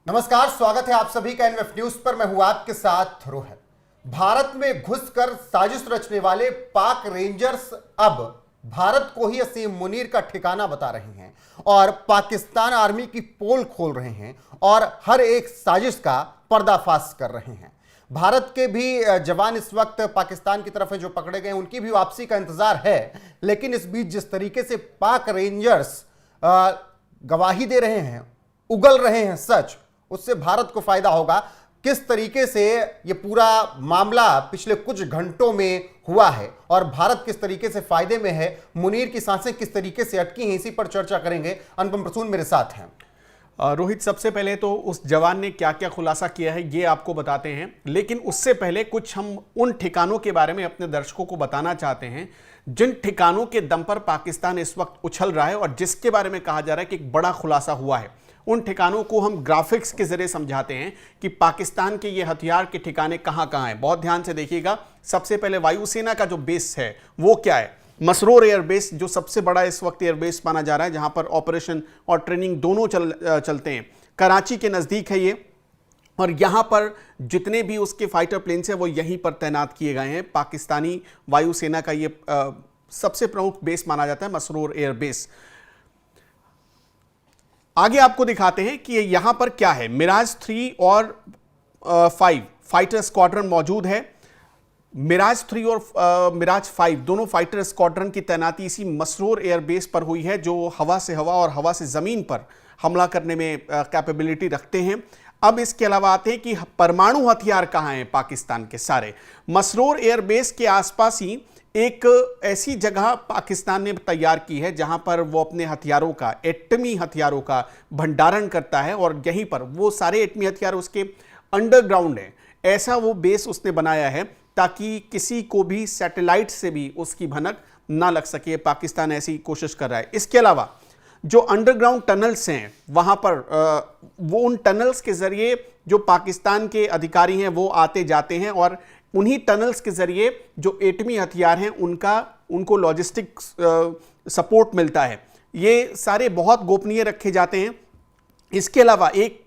नमस्कार, स्वागत है आप सभी का एनएफ न्यूज पर। मैं हूं आपके साथ रोहित। भारत में घुसकर साजिश रचने वाले पाक रेंजर्स अब भारत को ही असीम मुनीर का ठिकाना बता रहे हैं और पाकिस्तान आर्मी की पोल खोल रहे हैं और हर एक साजिश का पर्दाफाश कर रहे हैं। भारत के भी जवान इस वक्त पाकिस्तान की तरफ है जो पकड़े गए, उनकी भी वापसी का इंतजार है। लेकिन इस बीच जिस तरीके से पाक रेंजर्स गवाही दे रहे हैं, उगल रहे हैं सच, उससे भारत को फायदा होगा। किस तरीके से यह पूरा मामला पिछले कुछ घंटों में हुआ है और भारत किस तरीके से फायदे में है, मुनीर की सांसें किस तरीके से अटकी हैं, इसी पर चर्चा करेंगे। अनुपम प्रसून मेरे साथ हैं। रोहित, सबसे पहले तो उस जवान ने क्या क्या खुलासा किया है ये आपको बताते हैं, लेकिन उससे पहले कुछ हम उन ठिकानों के बारे में अपने दर्शकों को बताना चाहते हैं जिन ठिकानों के दम पर पाकिस्तान इस वक्त उछल रहा है और जिसके बारे में कहा जा रहा है कि एक बड़ा खुलासा हुआ है। उन ठिकानों को हम ग्राफिक्स के जरिए समझाते हैं कि पाकिस्तान के ये हथियार के ठिकाने कहां कहां हैं। बहुत ध्यान से देखिएगा। सबसे पहले वायुसेना का जो बेस है वो क्या है? मसरूर एयरबेस, जो सबसे बड़ा इस वक्त एयरबेस माना जा रहा है, जहां पर ऑपरेशन और ट्रेनिंग दोनों चलते हैं। कराची के नजदीक है ये, और यहां पर जितने भी उसके फाइटर प्लेन्स हैं वो यहीं पर तैनात किए गए हैं। पाकिस्तानी वायुसेना का ये सबसे प्रमुख बेस माना जाता है, मसरूर एयरबेस। आगे आपको दिखाते हैं कि यहां पर क्या है। मिराज 3 और 5 फाइटर स्क्वाड्रन मौजूद है। मिराज 3 और मिराज 5 दोनों फाइटर स्क्वाड्रन की तैनाती इसी मसरूर एयरबेस पर हुई है, जो हवा से हवा और हवा से जमीन पर हमला करने में कैपेबिलिटी रखते हैं। अब इसके अलावा आते हैं कि परमाणु हथियार कहां हैं पाकिस्तान के सारे। मसरूर एयरबेस के आसपास ही एक ऐसी जगह पाकिस्तान ने तैयार की है जहां पर वो अपने हथियारों का, एटमी हथियारों का भंडारण करता है, और यहीं पर वो सारे एटमी हथियार उसके अंडरग्राउंड है। ऐसा वो बेस उसने बनाया है ताकि किसी को भी सैटेलाइट से भी उसकी भनक ना लग सके। पाकिस्तान ऐसी कोशिश कर रहा है। इसके अलावा जो अंडरग्राउंड टनल्स हैं वहां पर वो उन टनल्स के जरिए जो पाकिस्तान के अधिकारी हैं वो आते जाते हैं, और उन्हीं टनल्स के जरिए जो एटमी हथियार हैं उनको लॉजिस्टिक सपोर्ट मिलता है। ये सारे बहुत गोपनीय रखे जाते हैं। इसके अलावा एक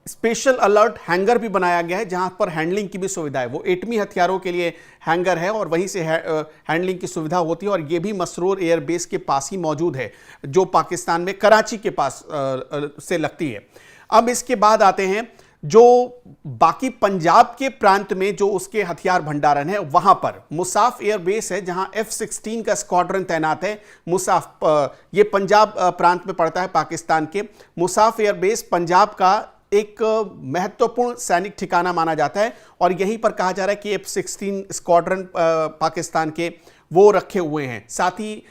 स्पेशल अलर्ट हैंगर भी बनाया गया है जहां पर हैंडलिंग की भी सुविधा है। वो एटमी हथियारों के लिए हैंगर है और वहीं से हैंडलिंग की सुविधा होती है, और ये भी मसरूर एयरबेस के पास ही मौजूद है, जो पाकिस्तान में कराची के पास से लगती है। अब इसके बाद आते हैं जो बाकी पंजाब के प्रांत में जो उसके हथियार भंडारण है, वहां पर मुसाफ एयरबेस है जहां F-16 का स्क्वाड्रन तैनात है। मुसाफ ये पंजाब प्रांत में पड़ता है पाकिस्तान के। मुसाफ एयरबेस पंजाब का एक महत्वपूर्ण सैनिक ठिकाना माना जाता है, और यहीं पर कहा जा रहा है कि F-16 स्क्वाड्रन पाकिस्तान के वो रखे हुए हैं। साथ ही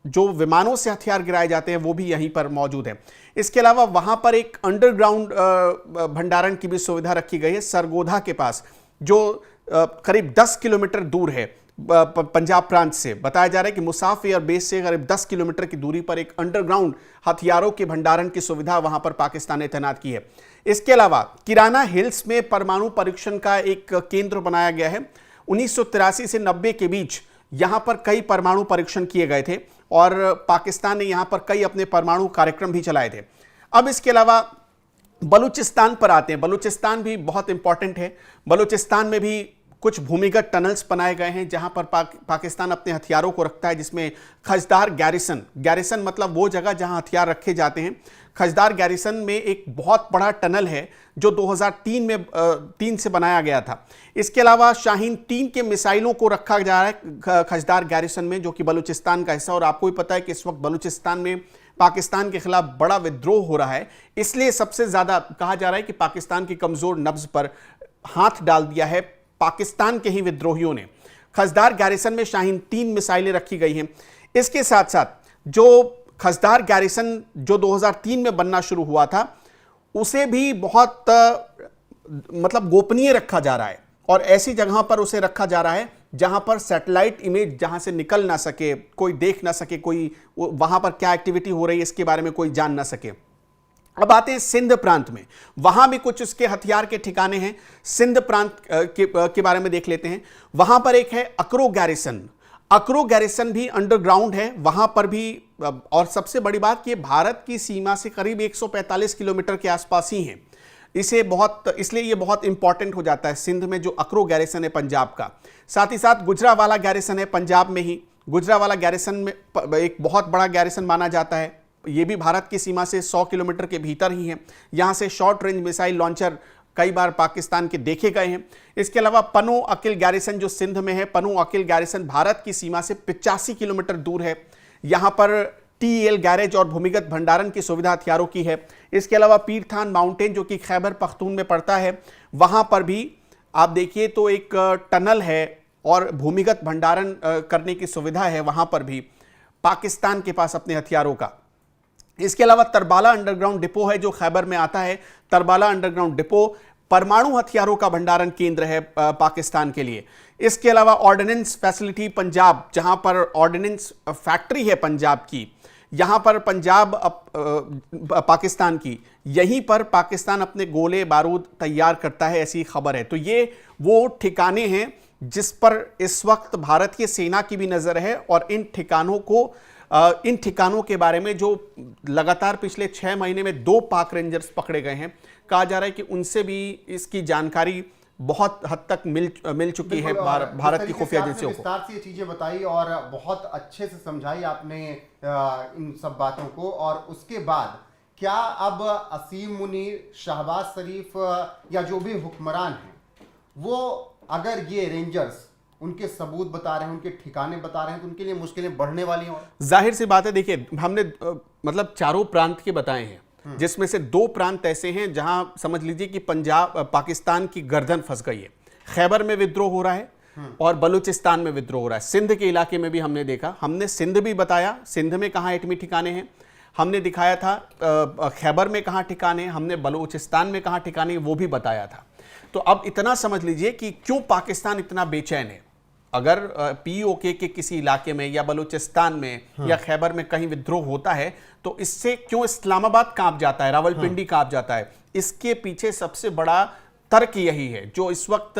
जो विमानों से हथियार गिराए जाते हैं वो भी यहीं पर मौजूद है। इसके अलावा वहां पर एक अंडरग्राउंड भंडारण की भी सुविधा रखी गई है सरगोधा के पास, जो करीब 10 किलोमीटर दूर है पंजाब प्रांत से। बताया जा रहा है कि मुसाफ एयरबेस से करीब 10 किलोमीटर की दूरी पर एक अंडरग्राउंड हथियारों के भंडारण की सुविधा वहां पर पाकिस्तान ने तैनात की है। इसके अलावा किराना हिल्स में परमाणु परीक्षण का एक केंद्र बनाया गया है। 1983 से 90 के बीच यहां पर कई परमाणु परीक्षण किए गए थे और पाकिस्तान ने यहां पर कई अपने परमाणु कार्यक्रम भी चलाए थे। अब इसके अलावा बलूचिस्तान पर आते हैं। बलूचिस्तान भी बहुत इंपॉर्टेंट है। बलूचिस्तान में भी कुछ भूमिगत टनल्स बनाए गए हैं जहां पर पाकिस्तान अपने हथियारों को रखता है, जिसमें खजदार गैरिसन मतलब वो जगह जहां हथियार रखे जाते हैं। खजदार गैरिसन में एक बहुत बड़ा टनल है जो 2003 से बनाया गया था। इसके अलावा शाहीन 3 के मिसाइलों को रखा जा रहा है खजदार गैरिसन में, जो कि बलूचिस्तान का हिस्सा। और आपको भी पता है कि इस वक्त बलूचिस्तान में पाकिस्तान के खिलाफ बड़ा विद्रोह हो रहा है, इसलिए सबसे ज्यादा कहा जा रहा है कि पाकिस्तान की कमजोर नब्ज पर हाथ डाल दिया है पाकिस्तान के ही विद्रोहियों ने। खजदार गैरिसन में शाहीन 3 मिसाइलें रखी गई हैं। इसके साथ साथ जो खजदार गैरिसन जो 2003 में बनना शुरू हुआ था, उसे भी बहुत मतलब गोपनीय रखा जा रहा है, और ऐसी जगह पर उसे रखा जा रहा है जहां पर सैटेलाइट इमेज जहां से निकल ना सके, कोई देख ना सके, कोई वहां पर क्या एक्टिविटी हो रही है इसके बारे में कोई जान ना सके। अब आते हैं सिंध प्रांत में। वहां भी कुछ उसके हथियार के ठिकाने हैं। सिंध प्रांत के बारे में देख लेते हैं। वहां पर एक है अकरो गैरिसन। अकरो गैरिसन भी अंडरग्राउंड है वहां पर भी, और सबसे बड़ी बात कि भारत की सीमा से करीब 145 किलोमीटर के आसपास ही है। इसलिए ये बहुत इंपॉर्टेंट हो जाता है सिंध में जो अकरो गैरिसन है पंजाब का। साथ ही साथ गुजरावाला गैरिसन है पंजाब में ही। गुजरावाला गैरिसन में एक बहुत बड़ा गैरिसन माना जाता है। ये भी भारत की सीमा से 100 किलोमीटर के भीतर ही है। यहां से शॉर्ट रेंज मिसाइल लॉन्चर कई बार पाकिस्तान के देखे गए हैं। इसके अलावा पनो अकिल गैरिसन जो सिंध में है, पनो अकिल गैरिसन भारत की सीमा से 85 किलोमीटर दूर है। यहां पर टीएल गैरेज और भूमिगत भंडारण की सुविधा हथियारों की है। इसके अलावा पीरथान माउंटेन जो कि खैबर पख्तून में पड़ता है, वहां पर भी आप देखिए तो एक टनल है और भूमिगत भंडारण करने की सुविधा है वहां पर भी पाकिस्तान के पास अपने हथियारों का। इसके अलावा तरबाला अंडरग्राउंड डिपो है जो खैबर में आता है। तरबाला अंडरग्राउंड डिपो परमाणु हथियारों का भंडारण केंद्र है पाकिस्तान के लिए। इसके अलावा ऑर्डिनेंस फैसिलिटी पंजाब, जहां पर ऑर्डिनेंस फैक्ट्री है पंजाब की, यहां पर पाकिस्तान की, यहीं पर पाकिस्तान अपने गोले बारूद तैयार करता है, ऐसी खबर है। तो ये वो ठिकाने हैं जिस पर इस वक्त भारतीय सेना की भी नजर है और इन ठिकानों के बारे में जो लगातार पिछले 6 महीने में 2 पाक रेंजर्स पकड़े गए हैं, कहा जा रहा है कि उनसे भी इसकी जानकारी बहुत हद तक मिल चुकी है भारत की खुफिया एजेंसियों को। विस्तार से ये चीजें बताई और बहुत अच्छे से समझाई आपने इन सब बातों को। और उसके बाद क्या अब असीम मुनीर, शहबाज शरीफ या जो भी हुक्मरान हैं, वो अगर ये रेंजर्स उनके सबूत बता रहे हैं, उनके ठिकाने बता रहे हैं, तो उनके लिए मुश्किलें बढ़ने वाली हैं? और जाहिर सी बात है, देखिए हमने मतलब 4 प्रांत के बताए हैं, जिसमें से 2 प्रांत ऐसे हैं जहां समझ लीजिए कि पाकिस्तान की गर्दन फंस गई है। खैबर में विद्रोह हो रहा है और बलूचिस्तान में विद्रोह हो रहा है। सिंध के इलाके में भी हमने देखा, हमने सिंध भी बताया, सिंध में कहां एटमी ठिकाने हैं हमने दिखाया था, खैबर में कहां ठिकाने, हमने बलूचिस्तान में कहां ठिकाने वो भी बताया था। तो अब इतना समझ लीजिए कि क्यों पाकिस्तान इतना बेचैन है। अगर पीओके के किसी इलाके में या बलूचिस्तान में या खैबर में कहीं विद्रोह होता है तो इससे क्यों इस्लामाबाद कांप जाता है, रावलपिंडी कांप जाता है। इसके पीछे सबसे बड़ा तर्क यही है, जो इस वक्त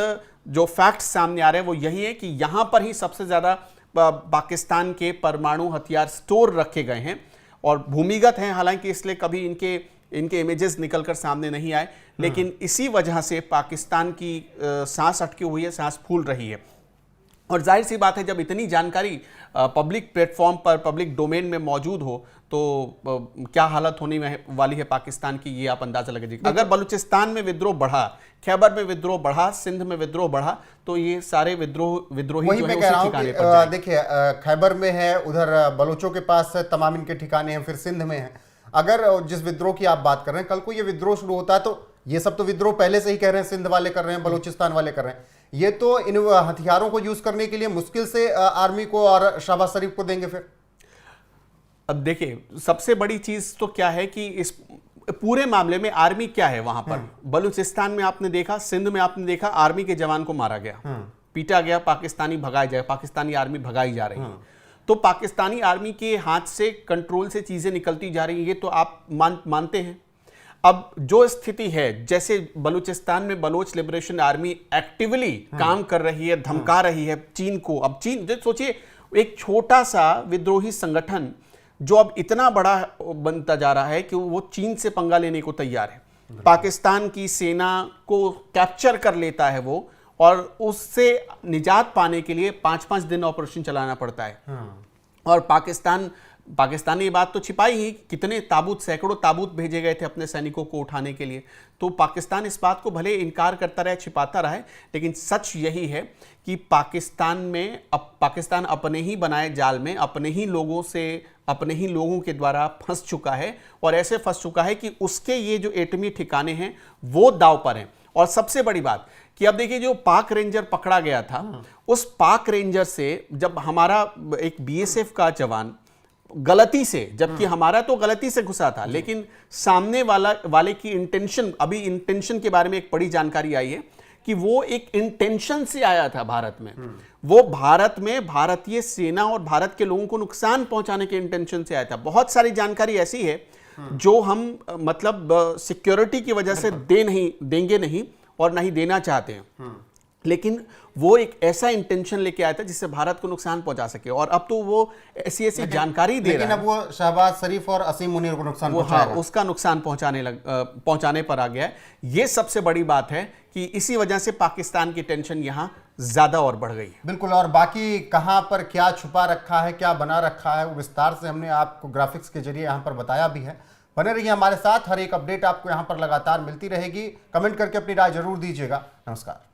जो फैक्ट सामने आ रहे हैं वो यही है कि यहां पर ही सबसे ज्यादा पाकिस्तान के परमाणु हथियार स्टोर रखे गए हैं और भूमिगत हैं। हालांकि इसलिए कभी इनके इमेजेस निकलकर सामने नहीं आए, लेकिन इसी वजह से पाकिस्तान की सांस अटकी हुई है, सांस फूल रही है। और जाहिर सी बात है, जब इतनी जानकारी पब्लिक प्लेटफॉर्म पर, पब्लिक डोमेन में मौजूद हो तो क्या हालत होने वाली है पाकिस्तान की, ये आप अंदाजा लगाइए। अगर बलूचिस्तान में विद्रोह बढ़ा, खैबर में विद्रोह बढ़ा, सिंध में विद्रोह बढ़ा, तो ये सारे विद्रोही जो है उसी ठिकाने पर जाएंगे। देखिए, खैबर में है, उधर बलोचों के पास तमाम इनके ठिकाने हैं, फिर सिंध में है। अगर जिस विद्रोह की आप बात कर रहे हैं, कल को ये विद्रोह शुरू होता है तो ये सब तो विद्रोह पहले से ही कह रहे हैं, सिंध वाले कर रहे हैं, बलूचिस्तान वाले कर रहे हैं, ये तो इन हथियारों को यूज करने के लिए मुश्किल से आर्मी को और शहबाज शरीफ को देंगे। फिर अब देखिए, सबसे बड़ी चीज तो क्या है कि इस पूरे मामले में आर्मी क्या है वहां पर। बलूचिस्तान में आपने देखा, सिंध में आपने देखा, आर्मी के जवान को मारा गया, पीटा गया, पाकिस्तानी आर्मी भगाई जा रही है। तो पाकिस्तानी आर्मी के हाथ से, कंट्रोल से चीजें निकलती जा रही है, ये तो आप मानते हैं। अब जो स्थिति है, जैसे बलूचिस्तान में बलोच लिबरेशन आर्मी एक्टिवली काम कर रही है, धमका रही है चीन को। अब चीन, सोचिए, एक छोटा सा विद्रोही संगठन जो अब इतना बड़ा बनता जा रहा है कि वो चीन से पंगा लेने को तैयार है। पाकिस्तान की सेना को कैप्चर कर लेता है वो, और उससे निजात पाने के लिए 5-5 दिन ऑपरेशन चलाना पड़ता है। और पाकिस्तानी बात तो छिपाई ही, कितने ताबूत, सैकड़ों ताबूत भेजे गए थे अपने सैनिकों को उठाने के लिए। तो पाकिस्तान इस बात को भले इनकार करता रहे, छिपाता रहे, लेकिन सच यही है कि पाकिस्तान अपने ही बनाए जाल में, अपने ही लोगों के द्वारा फंस चुका है। और ऐसे फंस चुका है कि उसके ये जो एटमी ठिकाने हैं वो दांव पर हैं। और सबसे बड़ी बात कि अब देखिए, जो पाक रेंजर पकड़ा गया था, उस पाक रेंजर से जब हमारा एक बीएसएफ का जवान गलती से, जबकि हमारा तो गलती से घुसा था, लेकिन सामने वाले की इंटेंशन, अभी इंटेंशन के बारे में एक बड़ी जानकारी आई है कि वो एक इंटेंशन से आया था भारत में। वो भारत में भारतीय सेना और भारत के लोगों को नुकसान पहुंचाने के इंटेंशन से आया था। बहुत सारी जानकारी ऐसी है जो हम मतलब सिक्योरिटी की वजह से देंगे नहीं और नहीं देना चाहते हैं, लेकिन वो एक ऐसा इंटेंशन लेके आया था जिससे भारत को नुकसान पहुंचा सके, और अब तो वो ऐसी जानकारी दे रहा है। लेकिन अब वो शहबाज शरीफ और असीम मुनीर को नुकसान वो पहुंचाएगा। उसका नुकसान पहुंचाने पर आ गया है। ये सबसे बड़ी बात है कि इसी वजह से पाकिस्तान की टेंशन यहां ज्यादा और बढ़ गई है। बिल्कुल, और बाकी कहां पर क्या छुपा रखा है, क्या बना रखा है, वो विस्तार से हमने आपको ग्राफिक्स के जरिए यहां पर बताया भी है। बने रहिए हमारे साथ, हर एक अपडेट आपको यहां पर लगातार मिलती रहेगी। कमेंट करके अपनी राय जरूर दीजिएगा। नमस्कार।